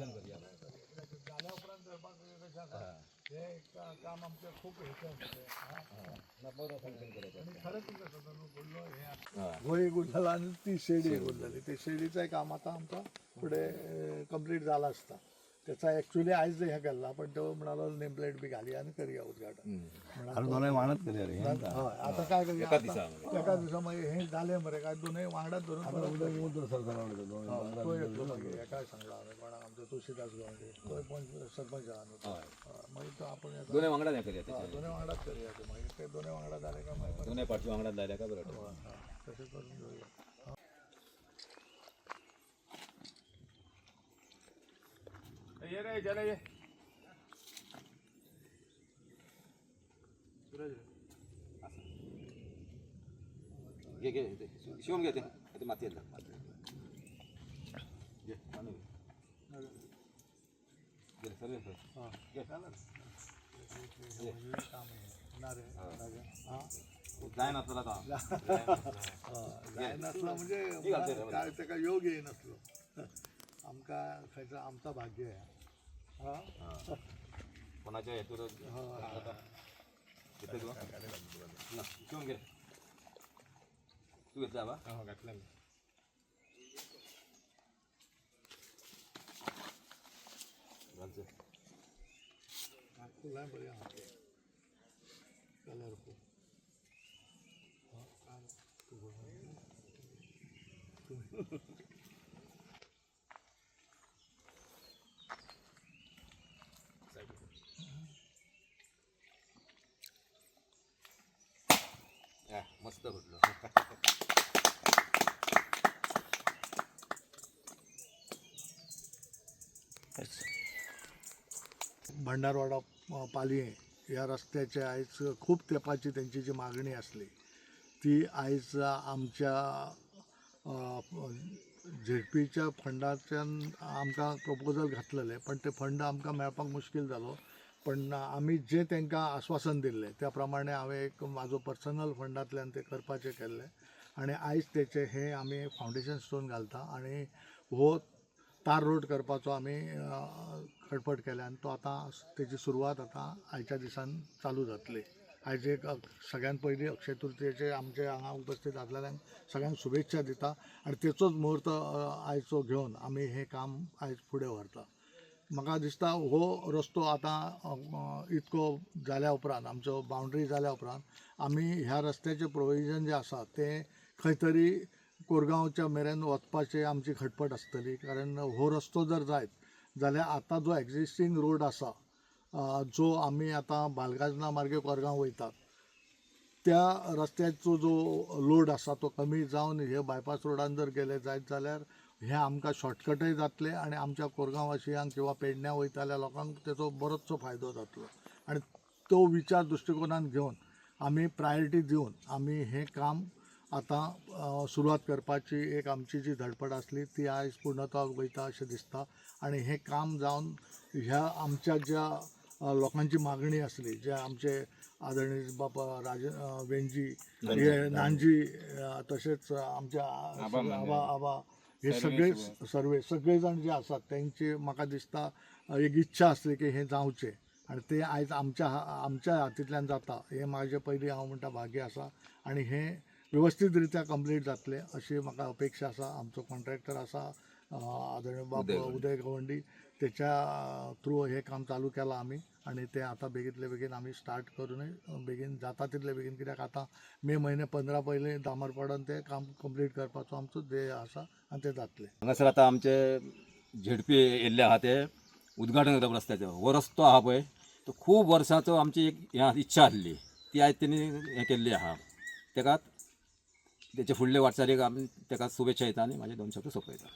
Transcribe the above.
Function करूया झाल्या उपरांत करपाक कशें आसा हे काम आमचें खूब फंक्शन करायचं आणि खरंच तुमकां सांगता न्हू व्हडलो हा. हो एक उरलेला आनी ती शेडी एक उरलेली ते शेडीचंय काम आता आमकां फुडें कंप्लीट जाला आसता त्याचा ॲक्च्युली आयज हे केला पण तो म्हणालो नेम प्लेट बी घालया आनी करया उद्घाटन अरे दोनूय वांगडाच करूया रे हय आता काय करूया एका दिसा एका दिसा मागीर हे जालें मरे काय दोनूय वांगडाच धरून तो येतलो मागीर एकाय सांगला हांवें कोणाक आमचो तुळशीदास गांवडे तो सरपंच आहा न्हू मागीर तो आपण येता दोनूय वांगडाच हे करूया दोनूय वांगडाच करूया ते मागीर ते दोनूय वांगडा जाले काय मागीर दोनूय पार्टी वांगडाच जाल्या का बरं तशें करून घेवया ये रे चला ये घे घे शिवून घे ते माती घे पाणी घे सर्व घे काम आहे जाय नसला आता जाय नसला म्हणजे काय तेका योग येय नसलो आमकां खंयचं आमचा भाग्य आहे कोणाच्या हेतूर शिवून घे तू घेतला बा घातला घालचं फुलां बरी आहा कलरफूल मस्त घडलो भंडारवाडा पालये ह्या रस्त्याचे आयज खूब तेंपाची तेंची जी मागणी आसली ती आयज आमच्या झेडपीच्या फंडाच्यान आमकां प्रपोजल घातलेले पण ते फंड आमकां मेळपाक मुश्कील जालो पण आमी जें तांकां आश्वासन दिल्लें त्या प्रमाणे हांवें एक म्हाजो पर्सनल फंडांतल्यान ते करपाचें केल्लें आनी आयज तेचे हे आमी फावंडेशन स्टोन घालता आनी हो तार रोड करपाचो आमी खटपट केल्या आनी तो आतां तेची सुरवात आतां आयच्या दिसान चालू जातली आयज एक सगळ्यात पयलीं अक्षय तृतीयेचे आमचे हांगा उपस्थित आसलेल्यांक सगळ्यांक शुभेच्छा दिता आनी तेचोच मुहूर्त आयचो घेवन आमी हें काम आयज फुडें व्हरता म्हाका दिसता हो रस्तो आतां इतको जाल्या उपरांत आमचो बाउंड्री जाल्या उपरांत आमी ह्या रस्त्याचें प्रोविजन जें आसा तें खंय तरी कोरगांवच्या मेरेन वचपाची आमची खटपट आसतली कारण हो रस्तो जर जायत जाल्यार आतां जो एक्जिस्टींग रोड आसा जो आमी आतां बालगाजना मार्गे कोरगांव वयतात त्या रस्त्याचो जो लोड आसा तो कमी जावन हे बायपास रोडान जर गेले जायत जाल्यार हे आमकां शॉर्टकटय जातले आनी आमच्या कोरगांववासियांक किंवा पेडण्या वयताल्या लोकांक तेचो बरोचसो फायदो जातलो आनी तो विचार दृश्टिकोनान घेवन आमी प्रायोरिटी दिवन आमी हें काम आतां सुरवात करपाची एक आमची जी धडपड आसली ती आयज पूर्णत्वाक वयता अशें दिसता आनी हें काम जावन ह्या आमच्या ज्या लोकांची मागणी आसली जे आमचे आदरणीय बाबा वेंजी नानजी तशेंच आमच्या आबा हे सगळे जाण जे आसात तेंची म्हाका दिसता एक इच्छा आसली की हें जावचें आनी ते आयज आमच्या हातींतल्यान जाता हें म्हाजें पयलीं हांव म्हणटा भाग्य आसा आनी हें व्यवस्थीत रित्या कंप्लीट जातलें अशी म्हाका अपेक्षा आसा आमचो कॉन्ट्रॅक्टर आसा आदरणीय बाबा उदय गवंडी तेच्या थ्रू हें काम चालू केलां आमी आनी तें आतां बेगींतले बेगीन आमी स्टार्ट करूनय बेगीन जाता तितले बेगीन कित्याक आतां मे म्हयने 15 पयलीं दामरपाडान तें काम कंप्लीट करपाचो आमचो ध्येय आसा आनी तें जातलें हांगासर आतां आमचे झेडपी येयल्ले आहा ते उद्घाटन करता रस्त्याचें हो रस्तो आहा पळय तो खूब वर्सांचो आमची एक हें इच्छा आसली ती आयज तेणी हें केल्ली आहा तेका तेचे फुडले वाटचालीक आमी तेका शुभेच्छा दिता आनी म्हाजे 2 शब्द सोंपयता